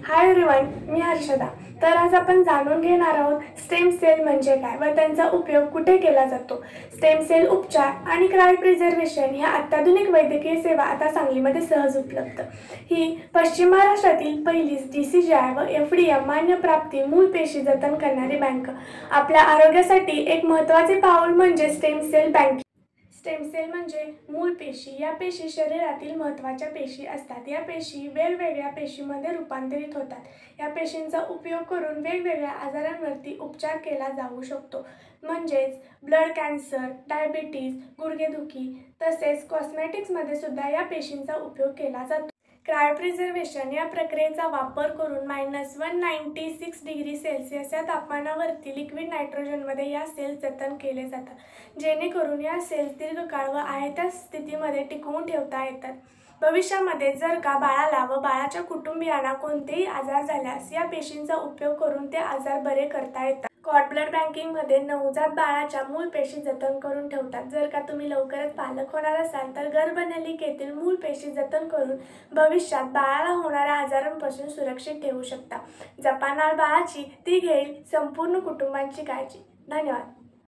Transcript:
Hi everyone, मी हर्षदा। तर आज आपण जाणून घेणार आहोत स्टेम सेल म्हणजे काय व त्यांचा उपयोग कुठे केला जातो। स्टेम सेल उपचार आणि क्रायो प्रिझर्वेशन ह्या अत्याधुनिक वैद्यकीय सेवा आता सांगलीमध्ये सहज उपलब्ध। ही पश्चिम महाराष्ट्रातील पहिलीच DCGI व FDM मान्य प्राप्ती मूळ पेशी जतन करणारी बँक। आपल्या आरोग्यासाठी एक महत्त्वाचे पाऊल म्हणजे stem cell bank. Stem cell म्हणजे मूळ पेशी। या पेशी शरीरातील महत्त्वाच्या पेशी असतात। या पेशी वेगवेगळ्या पेशीमध्ये रूपांतरित होतात। या पेशींचा उपयोग करून वेगवेगळ्या आजारांवरती उपचार केला जाऊ शकतो। म्हणजेच ब्लड कॅन्सर, डायबिटीज, गुडघेदुखी तसेच कॉस्मेटिक्समध्ये सुद्धा या पेशींचा उपयोग केला जातो। क्रायोप्रिझर्वेशन या प्रक्रियेचा वापर करून -196 डिग्री सेल्सिअस या तापमानावरती लिक्विड नायट्रोजनमध्ये या सेल्स जतन केले जातात, जेणेकरून या सेल्स दीर्घकाळ व आहे त्या स्थितीमध्ये टिकवून ठेवता येतात। भविष्यामध्ये जर का बाळाला व बाळाच्या कुटुंबियांना कोणतेही आजार झाल्यास या पेशींचा उपयोग करून ते आजार बरे करता येतात। कॉर्ड ब्लड बँकिंगमध्ये नवजात बाळाच्या मूळ पेशी जतन करून ठेवतात। जर का तुम्ही लवकरच पालक होणार असाल तर गर्भनलिकेतील मूळ पेशी जतन करून भविष्यात बाळाला होणाऱ्या आजारांपासून सुरक्षित ठेवू शकता। जपणाऱ्या बाळाची ती घेईल संपूर्ण कुटुंबाची काळजी। धन्यवाद।